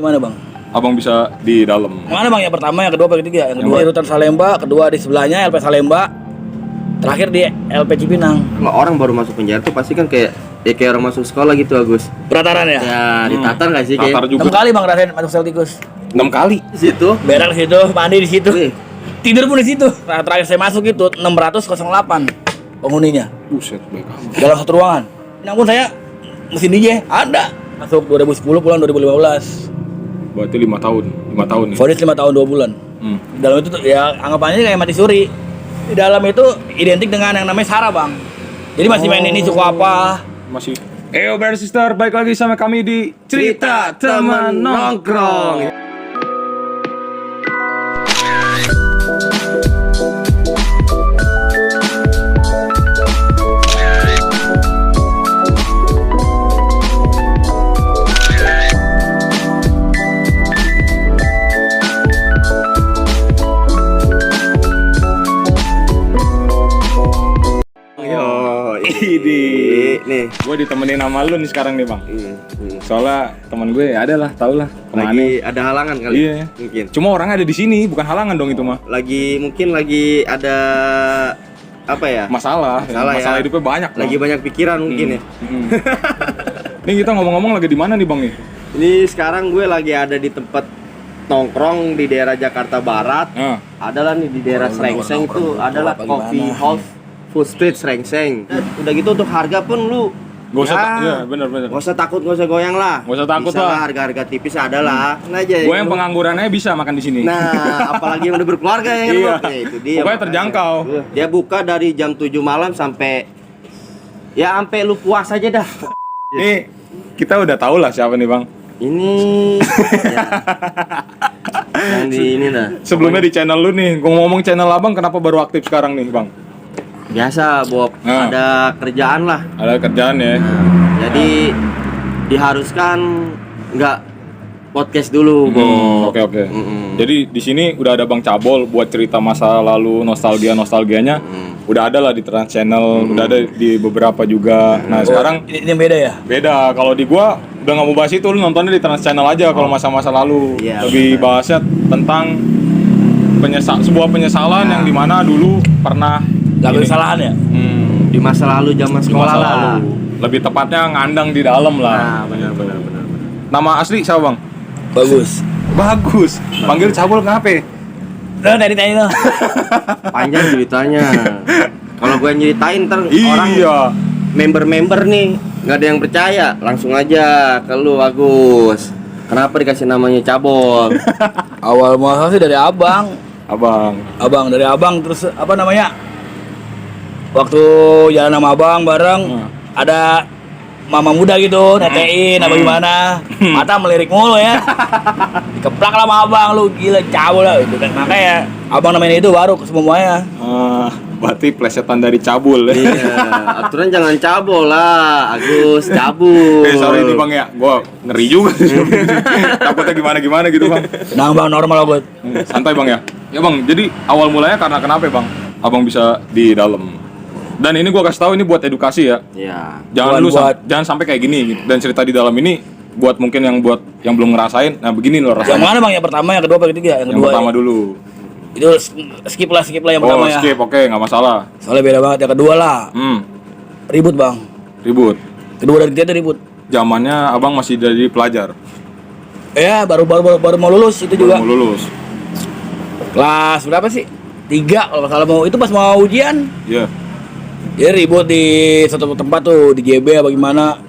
Gimana bang? Abang bisa di dalam. Mana bang? Yang pertama, yang kedua, yang ketiga? Yang kedua di Rutan Salemba, kedua di sebelahnya LP Salemba, terakhir di LP Cipinang. Kalau orang baru masuk penjara tuh pasti kan kayak orang masuk sekolah gitu Agus. Perataran ya? Ya ditatar nggak sih kayak? Tatar juga. 6 kali bang rasain masuk sel tikus. 6 kali. Di situ. Berak di situ, mandi di situ, Wih. tidur pun di situ. Nah, terakhir saya masuk itu 608 penghuninya Buset, baik amat. dalam satu ruangan. Namun saya mesin DJ ada. Masuk 2010 pulang 2015. Berarti 5 tahun. 5 tahun nih. Vonis 5 tahun 2 bulan. Di dalam itu tuh, ya anggapannya kayak mati suri. Di dalam itu identik dengan yang namanya Sarah bang. Jadi masih main ini suku apa? Masih. Brother sister, balik lagi sama kami di Cerita Teman Nongkrong. Nih. Gue ditemenin sama lu nih sekarang nih bang. Soalnya teman gue ya ada lah, tau lah kemana. Lagi ada halangan kali. Iya. Mungkin. Cuma orangnya ada di sini, bukan halangan dong itu mah. Mungkin lagi ada apa ya? Masalah ya. hidupnya banyak. Bang. Lagi banyak pikiran mungkin ya. Nih kita ngomong-ngomong lagi di mana nih bang nih? Ini sekarang gue lagi ada di tempat nongkrong di daerah Jakarta Barat. Adalah nih di daerah Srengseng itu adalah Coffee House Food Street Srengseng. Udah gitu untuk harga pun lu Gak usah, ya bener. Gak usah takut, gak usah goyang lah. Gak usah takut bisa lah. Harga-harga tipis ada lah. Nah aja. Gue yang penganggurannya bisa makan di sini. Nah, apalagi yang udah berkeluarga ya kan. Iya. Itu dia. Pokoknya terjangkau. Dia buka dari jam 7 malam sampai lu puas aja dah. Nih kita udah tahu lah siapa nih bang. Ini ya. Yang di ini dah. Sebelumnya di channel lu nih, gue ngomong channel abang kenapa baru aktif sekarang nih bang? Biasa, Bob. Ada kerjaan lah. Ada kerjaan ya. Jadi diharuskan nggak podcast dulu, Bob. Oke. Jadi di sini udah ada Bang Cabol buat cerita masa lalu, nostalgianya. Udah ada lah di Trans Channel, udah ada di beberapa juga. Nah sekarang Ini yang beda ya? beda. Kalau di gua udah nggak mau bahas itu, lu nontonnya di Trans Channel aja. Kalau masa-masa lalu lebih bahasnya tentang sebuah penyesalan yang dimana dulu pernah Gak ada kesalahan ya? Di masa lalu zaman di sekolah masa lah. lalu. Lebih tepatnya ngandang di dalam lah. Nah, benar. Nama asli siapa bang? Bagus. Panggil Cabol kenapa? Udah tadi tuh. Panjang ceritanya. Kalau gue nyeritain ntar orang Iya. member nih nggak ada yang percaya, langsung aja ke lu Agus. Kenapa dikasih namanya Cabol? Awal muasal sih dari abang dari abang, terus apa namanya, waktu jalan sama abang bareng ada mama muda gitu netein apa gimana, mata melirik mulu ya, dikeplak lah sama abang, lu gila Cabol lah gitu kan. Makanya abang namain itu baru ke semuanya. Berarti plesetan dari Cabul. Iya, aturan jangan cabol lah, Agus, cabul. Sorry nih bang ya, gua ngeri juga. Takutnya gimana gitu bang. Nah bang, normal lah buat. Santai bang ya. Ya bang, jadi awal mulanya karena kenapa bang? Abang bisa di dalam. Dan ini gua kasih tahu ini buat edukasi ya. Iya. Jangan sampai kayak gini. Dan cerita di dalam ini buat mungkin yang belum ngerasain. Nah begini loh rasanya. Yang mana bang? Yang pertama, yang kedua, yang ketiga? Yang pertama ya. Dulu. Itu skip lah yang pertama ya. Skip, oke, nggak masalah. Soalnya beda banget. Yang kedua lah. Ribut bang. Kedua dan ketiga ribut. Zamannya abang masih jadi pelajar. Ya baru mau lulus itu juga. Mau lulus. Kelas berapa sih? 3 kalau mau, itu pas mau ujian. Iya. Dia ribut di satu tempat tuh di JB apa gimana.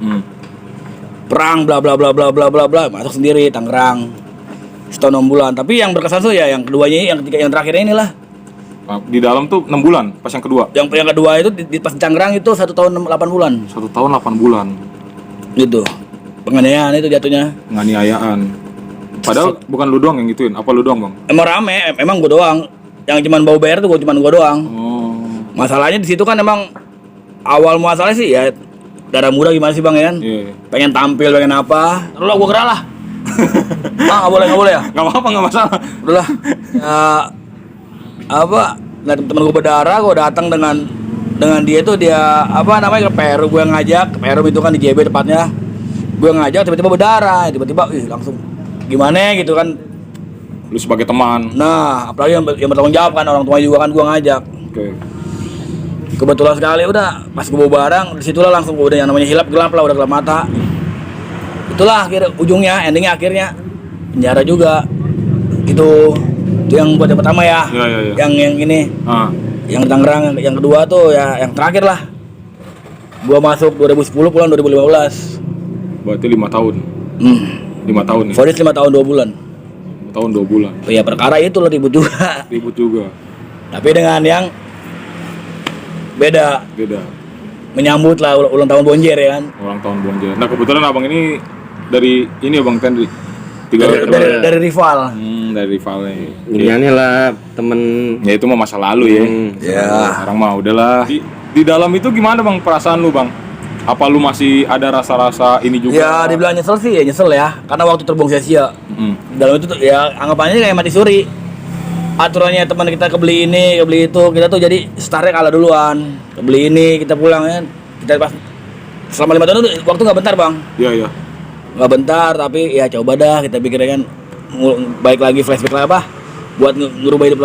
Perang bla bla bla bla bla bla bla. Masuk sendiri Tangerang. Setahun 6 bulan. Tapi yang berkesan tuh ya yang keduanya, yang ketiga, yang terakhirnya inilah. Di dalam tuh 6 bulan pas yang kedua. Yang kedua itu di pas Tangerang itu 1 tahun 8 bulan. 1 tahun 8 bulan. Gitu. Penganiayaan itu jatuhnya. Penganiayaan. Padahal bukan lu doang yang gituin. Apa lu doang, Bang? Emang rame, emang gua doang. Yang cuman bau bayar tuh cuman gua doang. Masalahnya di situ kan emang awal muasalnya sih ya darah muda gimana sih Bang ya? Pengen tampil, pengen apa? Terus gua kira lah. Nggak boleh ya? Nggak apa-apa, nggak masalah. Udah lah. Ya, apa? Nah, temen gue berdarah, gue datang dengan dia tuh, dia apa namanya, ke Peru, gue ngajak ke Peru itu kan di JB tepatnya. Gue ngajak, tiba-tiba berdarah, tiba-tiba langsung gimana gitu kan. Lu sebagai teman. Nah, apalagi yang bertanggung jawab kan, orang tua juga kan gua ngajak. Oke. Kebetulan sekali udah pas gua bawa barang, disitulah langsung udah yang namanya gelap lah, udah gelap mata. Itulah akhir ujungnya, endingnya akhirnya penjara juga. Gitu. Itu yang buat yang pertama ya. Iya. Yang ini. Yang di Tangerang, yang kedua tuh ya yang terakhir lah. Gua masuk 2010 pulang 2015. Berarti 5 tahun. 5 tahun nih. Vonis 5 tahun 2 bulan. 5 tahun 2 bulan. Oh ya perkara itu lo ribut juga. Ribut juga. Tapi dengan yang beda. Menyambut lah ulang tahun Bonjer ya kan. Ulang tahun Bonjer. Nah kebetulan abang ini dari ini Abang Tendri. Dari rival. Dari rivalnya. Ini lah temen. Ya itu mah masa lalu ya. Ya. Sekarang mah udahlah. Di dalam itu gimana Bang perasaan lu Bang? Apa lu masih ada rasa-rasa ini juga? Ya dibilang nyesel sih ya nyesel ya. Karena waktu terbuang sia-sia. Dalam itu tuh ya anggapannya kayak mati suri. Aturannya teman kita kebeli ini, kebeli itu, kita tuh jadi startnya kalah duluan. Kebeli ini, kita pulang kan. Kita pas selama 5 tahun itu waktu nggak bentar bang. Iya. Nggak bentar, tapi ya coba dah kita pikirnya kan baik lagi flashback lah apa buat ngerubah hidup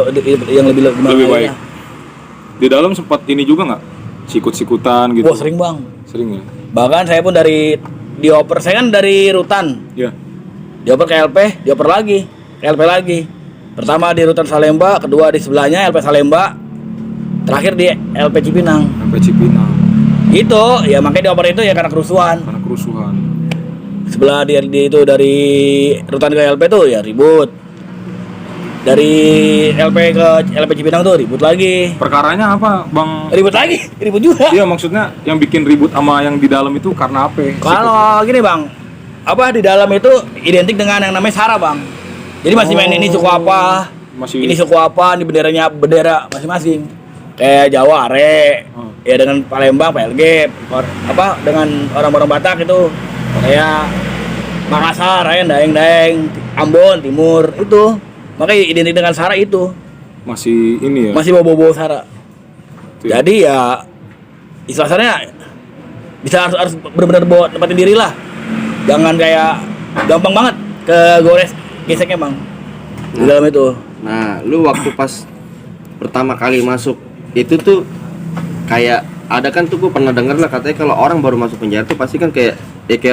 yang lebih baik. Di dalam sempat ini juga nggak? Sikut-sikutan gitu? Wah sering bang. Sering ya? Bahkan saya pun dioper, saya kan dari Rutan. Iya. Dioper ke LP, dioper lagi, ke LP lagi. Pertama di Rutan Salemba, kedua di sebelahnya LP Salemba, terakhir di LP Cipinang. LP Cipinang. Itu ya makanya dioper itu ya karena kerusuhan. Sebelah itu dari Rutan ke LP tuh ya ribut. Dari LP ke LP Cipinang tuh ribut lagi. Perkaranya apa, Bang? Ribut lagi, ribut juga. Iya, maksudnya yang bikin ribut sama yang di dalam itu karena apa? Kalau gini, Bang. Apa di dalam itu identik dengan yang namanya sara, Bang. Jadi masih main ini suku apa? Ini suku apa? Ini bendera masing-masing. Kayak Jawa Are. Ya dengan Palembang PLG, apa dengan orang-orang Batak itu kayak Makassar, ya Daeng, Ambon, Timur itu. Makanya identik dengan sara itu. Masih ini ya? Masih bawa-bawa sara. Ya. Jadi ya istilahnya bisa harus benar-benar bawa tempatin diri lah. Jangan kayak gampang banget ke gores geseknya bang di dalam itu. Nah, lu waktu pas pertama kali masuk itu tuh kayak ada kan tuh gue pernah denger lah katanya kalau orang baru masuk penjara tuh pasti kan kayak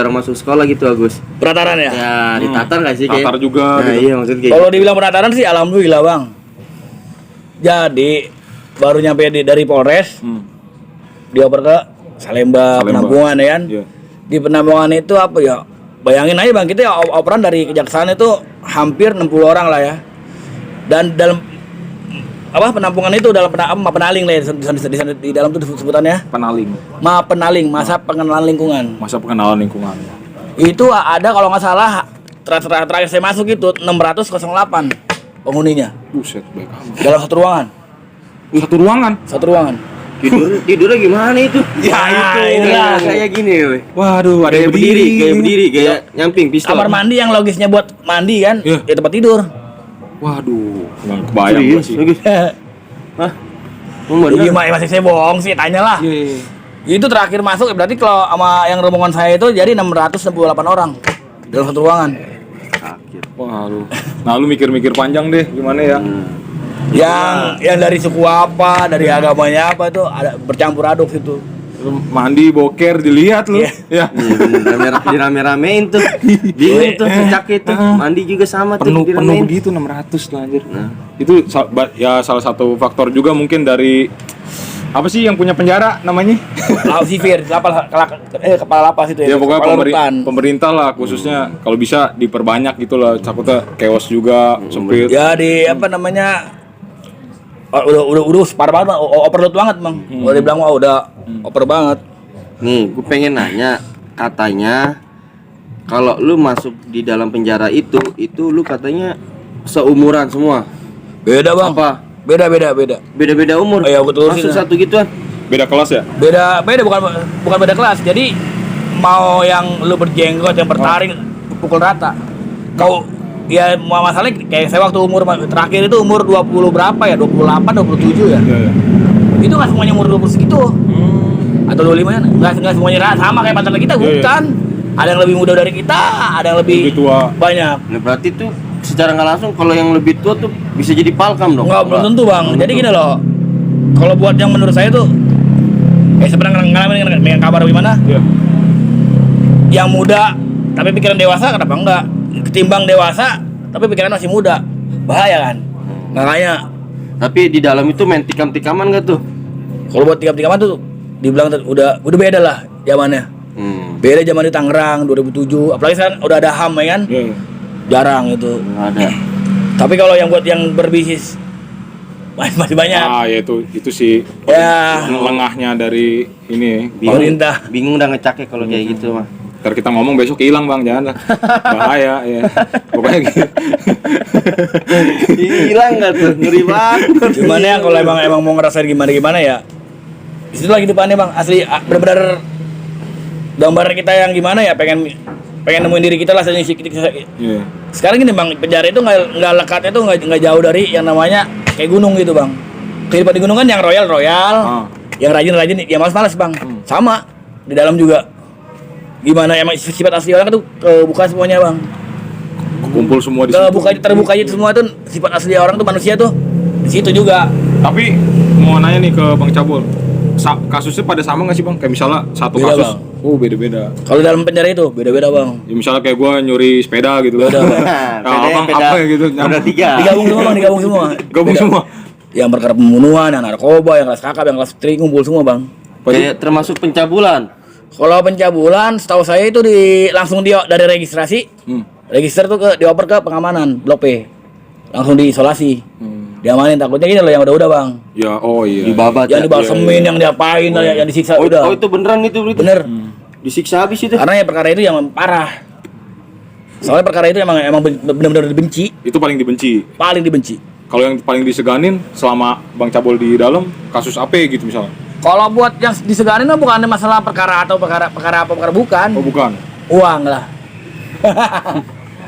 orang masuk sekolah gitu Agus. Penataran ya? Ya ditatar nggak sih? Tatar juga. Nah, gitu. iya maksudnya kayak. Kalau dibilang penataran sih alhamdulillah bang. Jadi baru nyampe dari Polres, dioper ke Salemba. Penampungan ya kan. Yeah. Di penampungan itu apa ya? Bayangin aja bang, kita ya operan dari kejaksaan itu hampir 60 orang lah ya. Dan dalam apa penampungan itu dalam penaling lah ya, di dalam itu sebutannya penaling, masa pengenalan lingkungan. Itu ada kalau nggak salah terakhir saya masuk itu 608 penghuninya. Buset, baik amat. Dalam satu ruangan. Satu ruangan. Tidurnya gimana itu? Ya itu itulah kayak gini weh. Waduh, ada yang berdiri, kayak nyamping pistol. Kamar mandi yang logisnya buat mandi kan, ya tempat tidur. Waduh, nggak kebayang gue sih. Hah? Gimana masih saya bohong sih, tanyalah. Itu terakhir masuk berarti kalau sama yang rombongan saya itu jadi 668 orang dalam satu ruangan. Sakit. Waduh. Nah, lu mikir-mikir panjang deh gimana ya? Yang dari suku apa, dari agamanya apa itu ada bercampur aduk situ. Mandi boker dilihat lu. Ya. Dirame-ramein tuh. Bingung tuh cecak itu. Mandi juga sama penuh tuh begitu 600 lah anjir. Nah, itu ya salah satu faktor juga mungkin dari apa sih yang punya penjara namanya? Sipir, kepala lapas itu ya. Ya pokoknya pemerintah lah khususnya kalau bisa diperbanyak gitu lah, takutnya chaos juga, sempit. Ya di apa namanya? Udah parah banget, overload banget bang. Kalau dibilang udah over banget. Nih, gue pengen nanya, katanya kalau lu masuk di dalam penjara itu lu katanya seumuran semua. Beda bang. Apa? Beda umur. Oh, ya, betul. Masuk satu gituan. Beda kelas ya? Beda bukan beda kelas. Jadi mau yang lu berjenggot, yang bertaring pukul rata. Kau ya masalahnya kayak saya waktu umur terakhir itu umur 20 berapa ya? 28, 27 ya? Iya. Itu enggak semuanya umur 20 segitu. Atau 25 ya? Enggak semuanya sama kayak mantan kita, bukan. Ada yang lebih muda dari kita, ada yang lebih tua. Banyak. Nah, berarti tuh secara nggak langsung kalau yang lebih tua tuh bisa jadi palkam dong? Enggak, belum tentu bang. Jadi gini loh, kalau buat yang menurut saya tuh, sebenarnya ngalamin dengan kabar gimana? Iya. Yang muda tapi pikiran dewasa kenapa enggak? Ketimbang dewasa tapi pikiran masih muda, bahaya kan? Makanya. Tapi di dalam itu main tikam-tikaman nggak tuh? Kalau buat tikam-tikaman tuh, dibilang udah beda lah zamannya. Beda zaman di Tangerang 2007, apalagi sekarang udah ada HAM ya kan? Jarang itu. Nggak ada. Tapi kalau yang buat yang berbisnis masih banyak. Ya itu sih. Ya. Lengahnya dari ini. Pemerintah. Bingung udah ngecaknya kalau kayak gitu mah. Ntar kita ngomong besok hilang bang, jangan lah. Bahaya ya. Pokoknya gitu. Hilang nggak tuh? Ngeri banget. Gimana ya kalau emang mau ngerasain gimana ya? Di situ lagi depannya bang, asli benar-benar gambaran kita yang gimana ya, pengen nemuin diri kita lah Yeah. Sekarang gini bang, penjara itu nggak lekatnya tuh nggak jauh dari yang namanya kayak gunung gitu bang. Kehidupan di gunung kan yang royal, yang rajin ya malas bang. Sama di dalam juga. Gimana emang sifat asli orang tuh kebuka semuanya bang. Kumpul semua di situ. Terbuka aja semua tuh sifat asli orang tuh, manusia tuh di situ juga. Tapi mau nanya nih ke Bang Cabul, kasusnya pada sama nggak sih bang? Kayak misalnya satu Beda, kasus, bang. Beda-beda. Kalau dalam penjara itu beda-beda bang. Ya, misalnya kayak gue nyuri sepeda gitu. Beda, Bang. Abang apa ya gitu? Ada 3. Digabung semua bang, digabung semua. Gabung Beda. semua. Yang perkara pembunuhan, yang narkoba, yang kelas kakap, yang kelas tri ngumpul semua bang. Kayak termasuk pencabulan. Kalau pencabulan, setahu saya itu langsung dari registrasi, register tuh dioper ke pengamanan Blok P, langsung diisolasi, diamanin. Takutnya gini loh yang udah bang. Ya, iya. Dibabat. Yang dibalsemin, yang diapain, yang disiksa udah. Oh itu beneran itu berarti? Bener. Disiksa habis itu? Karena ya perkara itu yang parah. Soalnya perkara itu emang benar-benar dibenci. Itu paling dibenci. Paling dibenci. Kalau yang paling diseganin selama Bang Cabul di dalam, kasus apa gitu misalnya? Kalau buat yang disegarin mah bukan masalah perkara bukan. Oh bukan. Uang lah.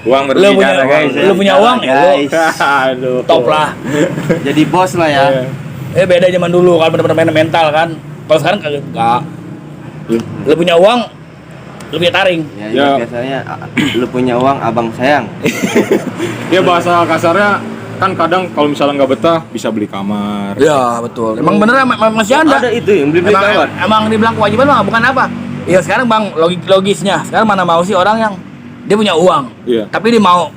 Uang Lu berbicara guys. Lu punya uang ya lu Aduh. top lah. Jadi bos lah ya. Beda zaman dulu kan, bener-bener main mental kan. Kalau sekarang kagak. Lu punya uang, lu punya taring. Ya. Biasanya lu punya uang abang sayang. Ya bahasa kasarnya kan kadang kalau misalnya nggak betah bisa beli kamar. Ya betul. Emang bener masih ada. Ada itu yang beli kamar. Emang dibilang kewajiban mah bukan apa. Ya sekarang bang logisnya. Sekarang mana mau sih orang yang dia punya uang, tapi dia mau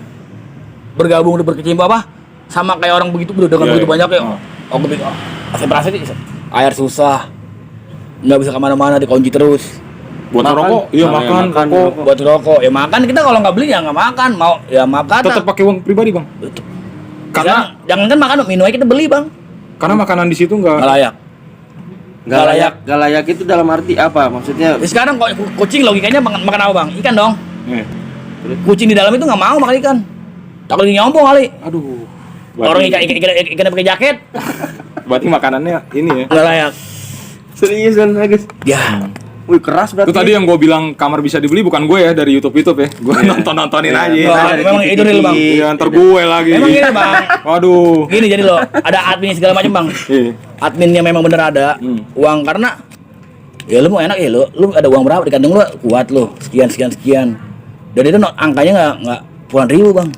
bergabung berkecimpung apa sama kayak orang begitu dengan begitu banyak ya. Konsentrasi air susah, nggak bisa kemana-mana, dikunci terus. Buat rokok, makan rokok. Buat rokok, ya makan kita kalau nggak beli ya nggak makan, mau ya makan. Tetap pakai uang pribadi bang. Karena jangan kan makan minum aja kita beli bang. Karena makanan di situ nggak layak. Gak layak itu dalam arti apa? Maksudnya? Ya sekarang kucing logikanya makan apa bang? Ikan dong. Kucing di dalam itu nggak mau makan ikan. Takut nyompong kali. Aduh. Orang ikan pakai jaket. Berarti makanannya ini ya. Nggak layak. Serius kan Agus? Ya. Wih keras berarti. Itu tadi yang gue bilang kamar bisa dibeli bukan gue ya, dari YouTube ya. Gue nontonin aja. Memang itu real bang. Iya, ntar gue lagi. Memang gini bang. Waduh. Gini jadi loh, ada admin segala macam bang. Adminnya memang bener ada uang karena ya lu mau enak ya lu ada uang berapa di kantong lu kuat lu sekian. Dan itu angkanya nggak puluhan ribu bang.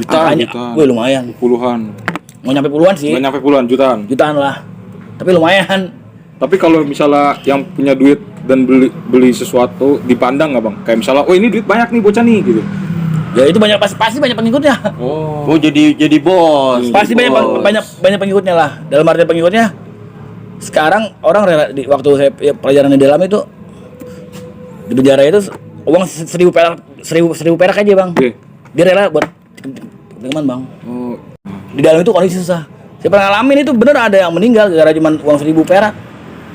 Jutaan. Gue lumayan. Puluhan. Mau nyampe puluhan sih. Nggak nyampe puluhan, jutaan. Jutaan lah. Tapi lumayan. Tapi kalau misalnya yang punya duit dan beli sesuatu dipandang nggak bang? Kayak misalnya, oh ini duit banyak nih bocah nih gitu. Ya itu pasti banyak pengikutnya. Oh jadi bos. Pasti banyak pengikutnya lah. Dalam arti pengikutnya sekarang orang rela waktu saya pelajaran di dalam itu di penjara itu uang 1.000 perak aja bang. Dia rela buat teman bang. Di dalam itu kondisi susah. Saya pernah ngalamin itu bener ada yang meninggal gara-gara cuma uang 1.000 perak.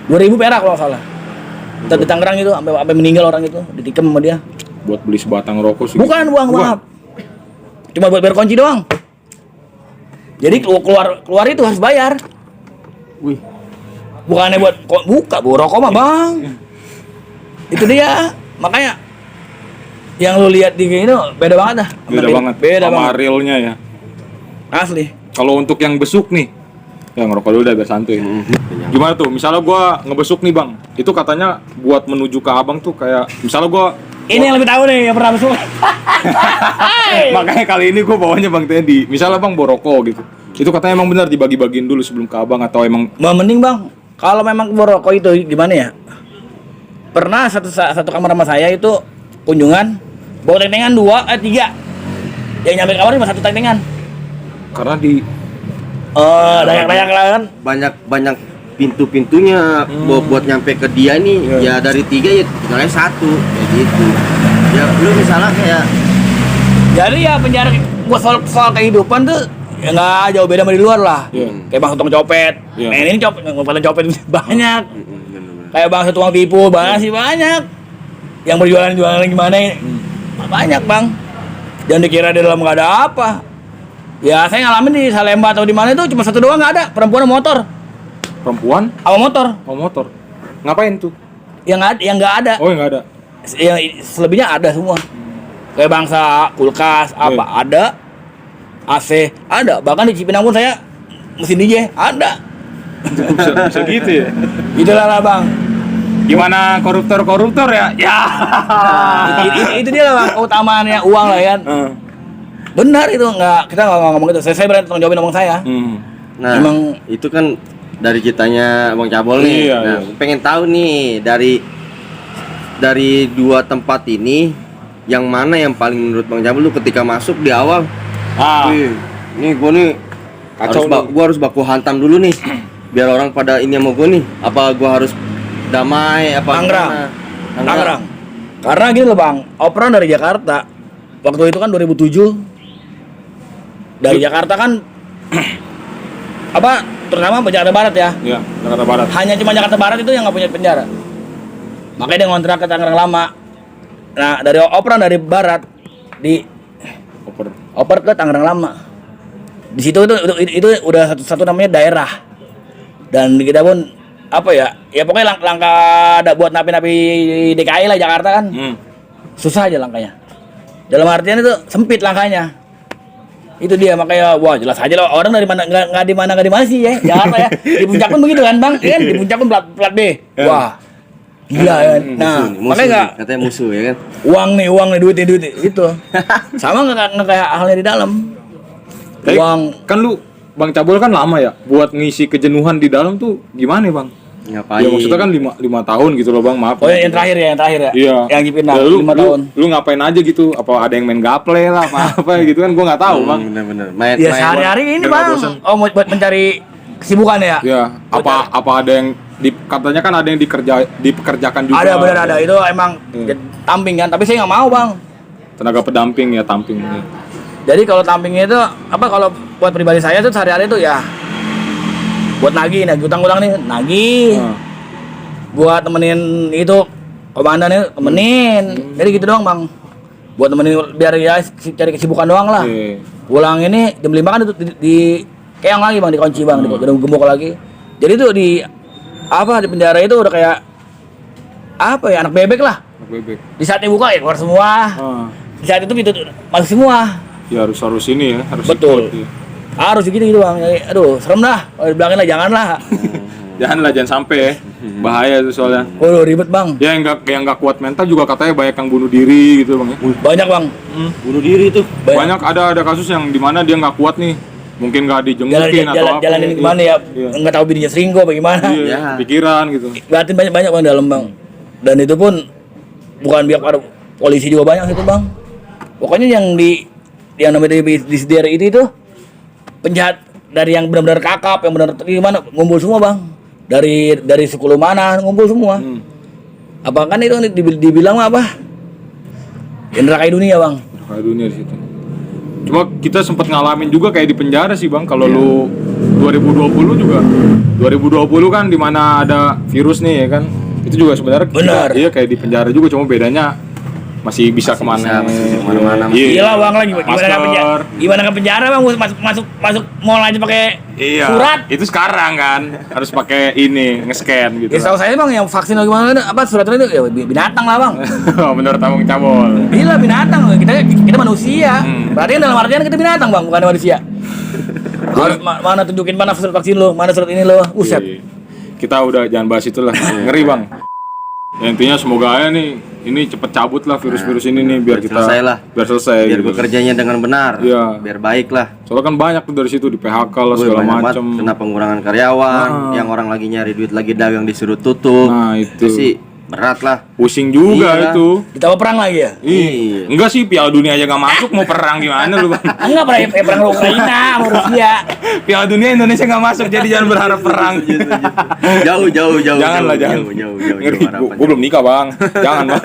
2.000 perak kalau nggak salah. Di Tangerang itu sampai meninggal orang itu, ditikam sama dia. Buat beli sebatang rokok sih. Bukan uang maaf. Cuma buat bayar kunci doang. Jadi keluar itu harus bayar. Wih. Bukannya buka rokok mah bang. Itu dia. Makanya yang lu lihat di ini beda banget dah. Beda banget. Realnya ya. Asli. Kalau untuk yang besuk nih, ya ngerokok dulu udah biar santuy. Gimana tuh? Misalnya gua ngebesuk nih bang, itu katanya buat menuju ke abang tuh kayak, misalnya gua Ini yang lebih tahu nih, yang pernah masuk. Makanya kali ini gue bawanya Bang Teddy. Misalnya Bang boroko gitu. Itu katanya emang benar dibagi-bagiin dulu sebelum ke Abang atau emang Mending Bang, kalau memang boroko itu gimana ya? Pernah satu kamar sama saya itu kunjungan bawa tentengan 3. Yang nyampe kamar cuma 1 tentengan. karena di Dayak-dayak lah kan. Banyak pintu-pintunya buat nyampe ke dia nih ya dari 3 ya tinggalnya 1 kayak gitu. Ya lu misalnya kayak Jadi ya penjara buat soal kehidupan tuh ya nggak jauh beda sama di luar lah. Kayak bang tukang copet. Nah ini copet, paling copet banyak. Kayak bang tukang tipu banyak sih banyak. Yang berjualan gimana? Banyak bang. Jangan dikira di dalam nggak ada apa. Ya saya ngalamin di Salemba atau di mana itu cuma 1 doang nggak ada, perempuan sama motor. perempuan Sama motor. mau motor. Ngapain tuh? Yang nggak ada. Oh, yang nggak ada. Yang selebihnya ada semua. Kayak bangsa kulkas apa ada, AC ada, bahkan di Cipinang pun saya mesin DJ ada. bisa gitu ya. Itulah lah bang. Gimana koruptor ya? Ya. Itu dia lah bang, keutamaannya uang lah kan. Benar itu kita nggak ngomong itu. Saya berani tanggung jawabin omong saya. nah Emang itu kan dari kitanya Bang Cabol nih. Iya. Pengen tahu nih dari 2 tempat ini yang mana yang paling menurut Bang Cabol lu ketika masuk di awal? Wih, nih gua nih Kacau gua harus baku hantam dulu nih. Biar orang pada ini sama gua nih. Apa gua harus damai apa Tangerang. gimana? Tangerang. Karena gini loh bang, operan dari Jakarta. Waktu itu kan 2007 dari Jakarta kan apa terutama Jakarta Barat ya. Iya, Jakarta Barat. Hanya cuma Jakarta Barat itu yang nggak punya penjara. Makanya dia ngontrak ke Tangerang Lama. Nah dari operan dari Barat di oper ke Tangerang Lama. Di situ itu udah satu namanya daerah. Dan kita pun apa ya pokoknya langkah buat napi-napi DKI lah Jakarta kan. Susah aja langkahnya. Dalam artian itu sempit langkahnya. Itu dia makanya wah jelas aja lah orang dari mana nggak di mana sih ya Jakarta ya. Di puncak pun begitu kan bang, kan di puncak pun plat B. Wah gila ya. Nah makanya nggak katanya musuh ya kan. uang nih duit itu sama nggak kayak halnya di dalam. Uang Kan lu Bang Cabul kan lama ya buat ngisi kejenuhan di dalam tuh gimana Bang? Ngapain? Ya maksudnya kan 5 tahun gitu loh Bang, maaf. oh yang terakhir ya Iya. yang Cipinang Ya, 5 tahun. Lu ngapain aja gitu? Apa ada yang main gaple lah apa gitu kan gua nggak tahu Bang. Bener-bener. Ya sehari-hari ini biar nggak bang. bosan. Oh buat mencari kesibukan ya. Iya. Apa ada yang katanya kan ada yang dipekerjakan juga. Ada benar ada itu emang tamping kan tapi saya nggak mau bang. Tenaga pendamping ya tamping. Jadi kalau tampingnya itu apa kalau buat pribadi saya tuh sehari-hari itu ya buat nagih utang-utang nih nagih. Buat temenin itu komandan itu temenin. Jadi gitu doang bang. Buat temenin biar ya cari kesibukan doang lah. Pulang ini jam 5 kan itu di keong lagi bang, dikunci bang, di gembok lagi. Jadi tuh di penjara itu udah kayak apa ya anak bebek lah. Anak bebek. Di saat dibuka ya keluar semua. Di saat itu gitu masuk semua. Ya harus ini ya, harus betul. Ikut, ya. Harus gitu bang. Aduh serem dah. Kalau dibilangin lah janganlah. Jangan sampai ya. Bahaya itu soalnya. Waduh ribet bang. Ya yang nggak kuat mental juga katanya banyak yang bunuh diri gitu bang ya. Banyak bang. Bunuh diri itu. Banyak ada kasus yang dimana dia nggak kuat nih. Mungkin nggak dijengukin atau apa. Jalanin kemana ya? Nggak tahu bininya selingkuh bagaimana. Iya, pikiran gitu. Berarti banyak bang dalam bang. Dan itu pun bukan biar ada polisi juga banyak itu bang. Pokoknya yang namanya di daerah itu penjahat dari yang benar-benar kakap, yang benar gimana ngumpul semua bang. Dari suku mana ngumpul semua. Apa kan itu dibilang apa? Neraka dunia bang. Neraka dunia di situ. Cuma kita sempat ngalamin juga kayak di penjara sih bang. Kalau lu 2020 juga 2020 kan di mana ada virus nih ya kan. Itu juga sebenarnya kita, iya kayak di penjara juga cuma bedanya masih bisa kemana-mana. Gila bang lagi gimana ke penjara bang masuk mall aja pakai surat. Itu sekarang kan harus pakai ini nge-scan gitu. Ya tahu saya bang yang vaksin gimana apa suratnya itu ya binatang lah bang. Menurut Bang Cabul. Gila binatang kita manusia. Berarti dalam artian kita binatang bang bukan manusia. Harus mana tunjukin mana surat vaksin lo, mana surat ini lo. Uset. Kita udah jangan bahas itulah. Ngeri bang. Ya, intinya semoga aja nih ini cepet cabut lah virus-virus ini nih biar kita selesai lah. Biar selesai. Biar gitu. bekerjanya dengan benar. Iya. Biar baik lah. Soalnya kan banyak tuh dari situ di PHK lah segala Banyak banget macam. kena pengurangan karyawan, yang orang lagi nyari duit lagi dagang disuruh tutup. Nah, itu sih berat lah. Pusing juga Iya. itu. Ditambah perang lagi ya? Iya. Enggak sih, Piala Dunia aja nggak masuk, mau perang gimana lu, Bang? Enggak, perang Ukraina sama Rusia. Piala Dunia Indonesia nggak masuk, jadi jangan berharap perang. Jauh. Jangan lah, jangan. Jauh. Ngeri, gua belum nikah, Bang. Jangan, Bang.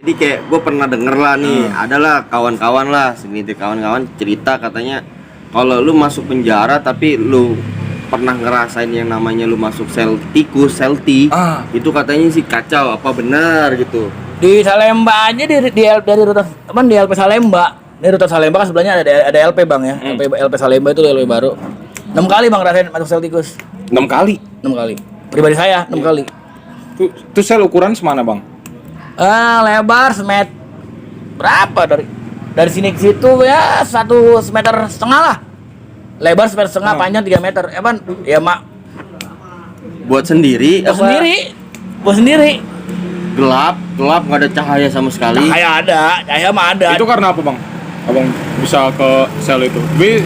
Jadi kayak gue pernah denger lah nih, adalah kawan-kawan lah, segelintir kawan-kawan cerita katanya kalau lu masuk penjara tapi lu pernah ngerasain yang namanya lu masuk sel tikus, sel T, itu katanya sih kacau, apa benar gitu? Di Salemba aja dari rutan di LP Salemba. Di rutan Salemba kan sebelahnya ada LP Bang ya. LP Salemba itu LP baru. 6 kali Bang rasain masuk sel tikus. 6 kali. 6 kali. Pribadi saya 6 kali. Tuh sel ukuran semana, Bang? Lebar semet berapa dari sini ke situ ya 1,5 meter lah. Lebar 1,5 meter, panjang 3 meter. Ya mak Buat sendiri? buat sendiri. Gelap, nggak ada cahaya sama sekali. Cahaya mah ada. Itu karena apa, Bang? Abang bisa ke sel itu.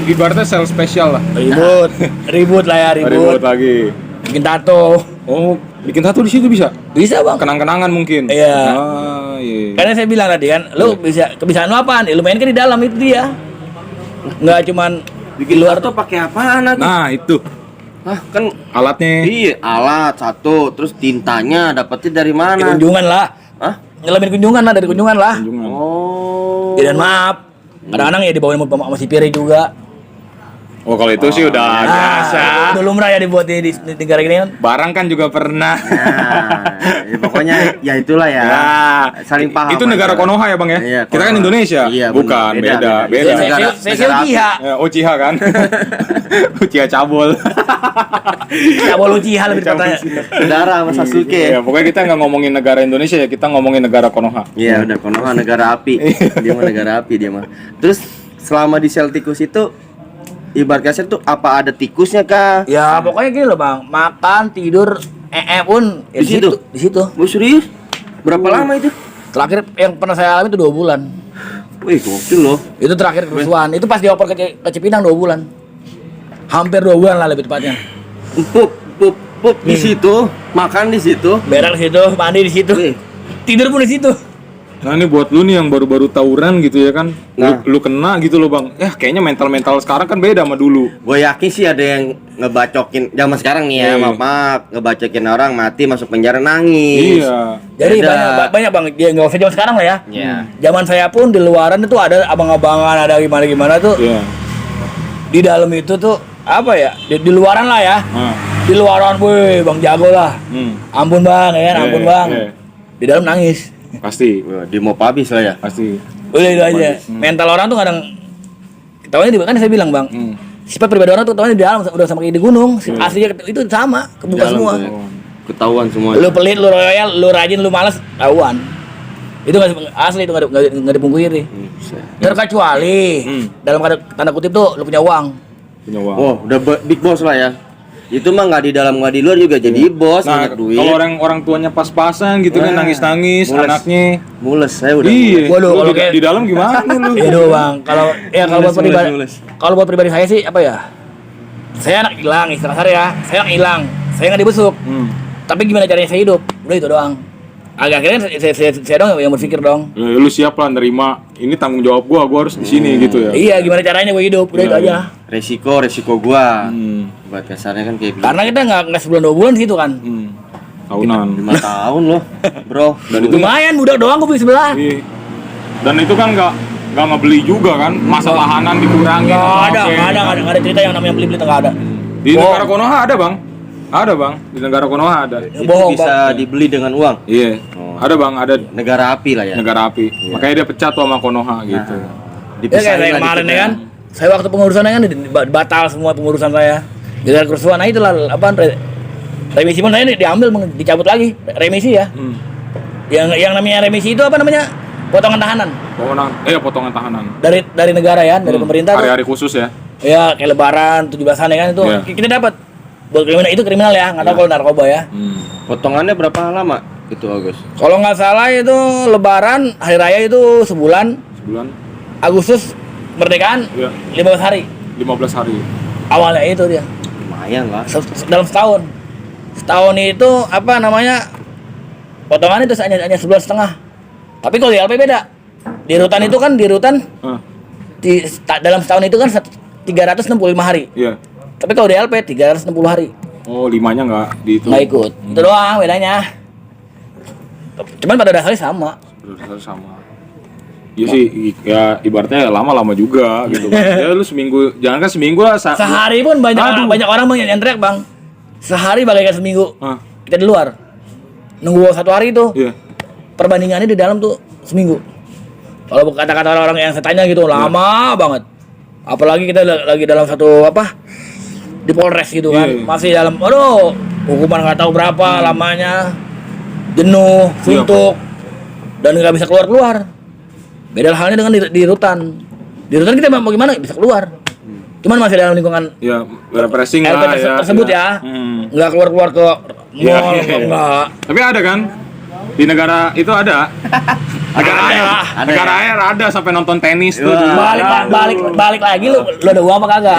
Ibaratnya sel spesial lah. Ribut Ribut lagi. Bikin tato. Oh, bikin tato di situ bisa? Bisa Bang. Kenang-kenangan mungkin. Iya. Iya. Karena saya bilang tadi kan, lu kebiasaan lu apaan? Lu main kan di dalam itu dia. Nggak cuman Bikin luar tuh pakai apaan lagi? Nah, itu. Hah, kan Alatnya. iya, alat satu, terus tintanya dapetnya dari di mana? kunjungan lah. Hah? Ngelamin kunjungan lah dari kunjungan lah. Oh. Ya, dan maaf. Kadang-kadang ya dibawain sama si Piri juga. Oh, kalau itu sih udah biasa. Udah lumrah ya dibuat di negara gini kan. Barang kan juga pernah. Nah, ya pokoknya ya itulah ya. Saling paham. Itu negara aja. Konoha ya, Bang ya? Iya, Kita kan Konoha. Indonesia. Iya, bukan, beda. Saya Uchiha. Ya, Uchiha kan. Uchiha cabul. Cabul Uchiha lebih tepatnya. Saudara sama Sasuke. Ya, pokoknya kita nggak ngomongin negara Indonesia ya, kita ngomongin negara Konoha. Iya, udah Konoha negara api. Dia mah negara api dia mah. Terus selama di sel tikus itu ibarat kasar tuh apa ada tikusnya kah? Ya pokoknya gini loh Bang, makan, tidur, pun ya Di situ? Di situ. Oh, serius? Berapa lama itu? Terakhir yang pernah saya alami itu 2 bulan. Wih, gokil loh. Itu terakhir kerusuhan. Itu pas dioper ke Cipinang 2 bulan. Hampir 2 bulan lah lebih tepatnya. Pup di situ, makan di situ, Berak di situ, mandi di situ. Wih. Tidur pun di situ. Nah, ini buat lu nih yang baru-baru tawuran gitu ya kan. Nah. Lu kena gitu loh, Bang. Ya, kayaknya mental sekarang kan beda sama dulu. gue yakin sih ada yang ngebacokin zaman sekarang nih ya, maaf, ngebacokin orang mati masuk penjara nangis. Iya. Jadi Beda. banyak Bang, dia nggak usah zaman sekarang lah ya. Iya. Zaman saya pun di luaran itu ada abang-abangan, ada gimana-gimana tuh. Iya. Di dalam itu tuh apa ya? Di luaran lah ya. Nah. Di luaran, woi, Bang jago lah. Ampun Bang, ya kan, ampun Bang. Di dalam nangis. Pasti. Wah, di mau habis lah ya. Pasti. Udah itu aja. Mental orang tuh kadang ketawanya kan saya bilang Bang. Sifat pribadi orang tuh ketawanya di dalam udah sama kayak di gunung. Aslinya itu sama, kebuka Dalam semua. tuh ya. Ketahuan semua. Lu pelit, lu royal, lu rajin, lu malas, tahuan. Itu nggak asli, itu nggak dipungkiri. Terkecuali dalam tanda kutip tuh lu punya uang. Punya uang. Oh, udah big boss lah ya. Itu mah nggak di dalam nggak di luar juga jadi bos, Nah, banyak duit. kalau orang tuanya pas-pasan gitu kan nangis-nangis mules. anaknya. Mules, saya udah Iya. Waduh, Lu kalau di, kayak- di dalam gimana lu? Iya doh Bang. Kalau buat pribadi, mules. kalau buat pribadi saya sih apa ya? Saya anak hilang, istilah saya ya. Saya anak hilang. Saya nggak dibesuk. Tapi gimana caranya saya hidup? Udah itu doang. Akhirnya saya dong yang berpikir dong. Ya, lu siap lah nerima. Ini tanggung jawab gua harus di sini gitu ya. Iya, gimana caranya gue hidup? Udah itu aja. resiko gua. Buat kasarnya kan kayak Karena kita nggak sebulan 2 bulan di situ kan. Tahunan. 5 tahun loh, bro. Dan itu Lumayan, budak doang gue beli sebelah. Iya. Dan itu kan nggak ngebeli juga kan, masa tahanan dikurangi. Nggak ada cerita yang namanya beli-beli nggak ada. Di negara Konoha ada Bang, di negara Konoha ada. Itu Bohong, bisa dibeli dengan uang. Iya, ada Bang, ada Negara api lah ya. negara api. Makanya dia pecat tuh sama Konoha gitu. Ya kayak saya lah kemarin dikit ya kan. Saya waktu pengurusannya kan batal semua pengurusan saya. Gara-gara kerusuhan, nah itulah remisi pun saya diambil, dicabut lagi remisi ya. Yang namanya remisi itu apa namanya? Potongan tahanan Potongan tahanan. dari negara ya, dari pemerintah. Hari-hari khusus ya. Ya kayak lebaran, 17-an ya kan itu. Iya. Kita dapat. Buat kriminal itu kriminal ya, nggak tahu kalau narkoba ya. Potongannya berapa lama? Itu Agus. Kalau nggak salah itu Lebaran, Hari Raya itu sebulan. Agustus Merdekaan, Iya. 15 hari. 15 hari. Awalnya itu dia. Lumayan lah. Dalam setahun. Setahun itu apa namanya? Potongannya itu hanya 11,5. Tapi kalau di LP beda. Di rutan itu kan dalam setahun itu kan 365 hari. Iya. Tapi kalau di LP 360 hari. Oh, 5-nya nggak dihitung. Nggak ikut. Itu doang bedanya. Cuman pada dasarnya sama. Sama. Iya sih, ya ibaratnya lama-lama juga gitu kan. Ya lu seminggu, jangan kan seminggu lah. Sehari pun banyak orang yang teriak bang. Sehari bagaikan seminggu. Kita di luar. Nunggu 1 hari itu. Iya. Perbandingannya di dalam tuh seminggu. Kalau kata-kata orang yang saya tanya gitu lama banget. Apalagi kita lagi dalam satu apa? Di Polres gitu kan. Masih dalam hukuman nggak tahu berapa lamanya. Jenuh, suntuk. Dan nggak bisa keluar. Beda halnya dengan di rutan. Di rutan kita mau gimana bisa keluar. Cuman masih dalam lingkungan ya refreshing LP lah ya. tersebut ya. Nggak keluar ke mall, enggak. Tapi ada kan? Di negara itu ada. Negara air ada sampai nonton tenis tuh. Balik lagi lu ada uang apa kagak?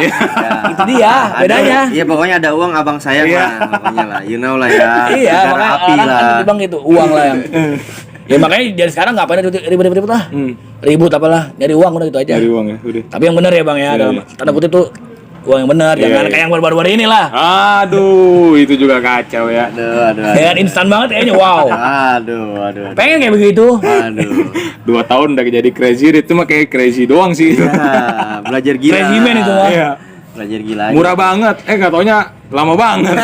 Itu dia bedanya. Iya pokoknya ada uang abang sayang lah pokoknya lah. You know lah ya. Iya makanya api orang lah. kan bang gitu uang lah yang. Ya makanya dari sekarang ngapain ribut-ribut lah. Ribut apalah, nyari uang udah gitu aja. Nyari uang ya, udah. Tapi yang benar ya bang ya, dalam tanda kutip tuh uang yang benar, jangan kayak yang baru-baru ini lah. Aduh, itu juga kacau ya. Aduh. Dengan instan banget kayaknya, wow. Aduh. Pengen kayak begitu. Aduh. 2 tahun udah jadi crazy rich, itu mah kayak crazy doang sih. Ya, belajar gila. Crazy man itu mah. Iya. Belajar gila aja. Murah banget, nggak taunya lama banget.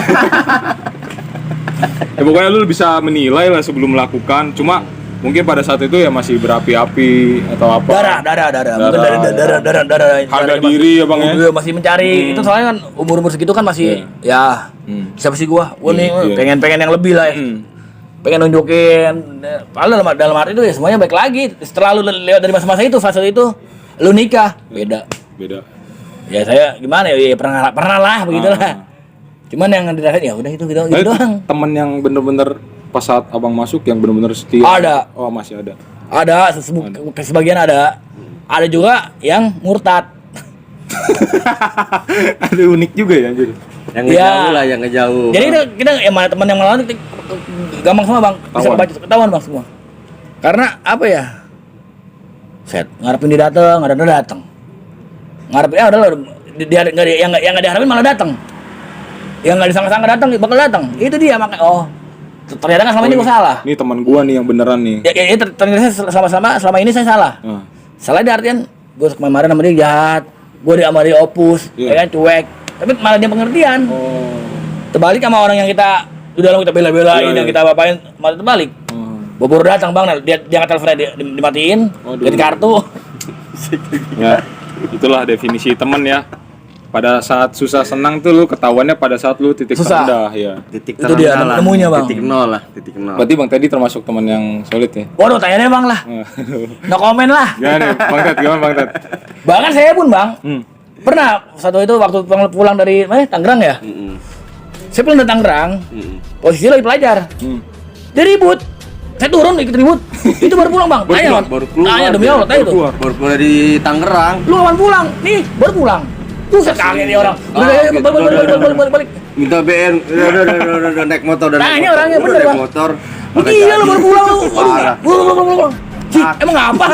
Ya pokoknya lu bisa menilai lah sebelum melakukan, cuma mungkin pada saat itu ya masih berapi-api atau apa. Darah. Mungkin darah. Harga diri ya bang ya. Iya, masih mencari. Itu soalnya kan umur segitu kan masih ya. Siapa sih gua? Gua nih pengen yang lebih lah ya. Pengen nunjukin. Padahal dalam arti itu ya semuanya baik lagi. Setelah lu lewat dari masa-masa itu, fase itu, lu nikah, beda. Ya saya gimana ya pernah lah begitulah. Cuman yang dirasain ya udah itu gitu doang. Temen yang bener-bener pas saat abang masuk yang bener-bener setia. Ada. Oh masih ada. Ada, sebagian ada. Ada juga yang murtad. Ada unik juga ya jadi. Yang ngejauh lah, yang ngejauh. Jadi kita yang mana teman yang melawan gampang semua bang, bisa kebaca ketahuan bang semua. Karena apa ya? Ngarepin dia datang, ada datang. Ngarepin adalah yang nggak diharapin malah datang. Yang nggak disangka-sangka datang bakal datang. Itu dia makanya ternyata kan selama ini gue salah. Ini teman gua nih yang beneran nih. Ya ternyata selama ini saya salah. Salah di artian gue kemarin sama dia jahat, gue sama dia opus, ya kan cuek. Tapi malah dia pengertian. Terbalik sama orang yang kita di dalam kita bela-belain, yang kita apain malah terbalik. Bobor datang bang, dia angkat teleponnya dimatiin, ganti kartu. Ya, itulah definisi teman ya. Pada saat susah senang tuh lu ketahuannya pada saat lu titik terendah ya. Titik itu dia nemunya bang. Titik nol. Berarti Bang Teddy termasuk teman yang solid ya? Waduh, tanya deh bang lah. No komen lah. Gimana Bang Ted? Gimana Bang Ted? Bahkan saya pun bang, pernah satu itu waktu pulang dari Tangerang ya. Saya pulang dari Tangerang, posisi lagi pelajar. Dia ribut. Saya turun ikut ribut. Itu baru pulang bang. Tanya demi Allah, tanya itu. Baru pulang di Tangerang. Lu kapan pulang? Nih, baru pulang. Buset kaget nih orang. Balik. Minta BN. Udah naik motor dan Tanya orangnya bener bang. motor. Gila lu baru pulang lu. Parah. Emang apa?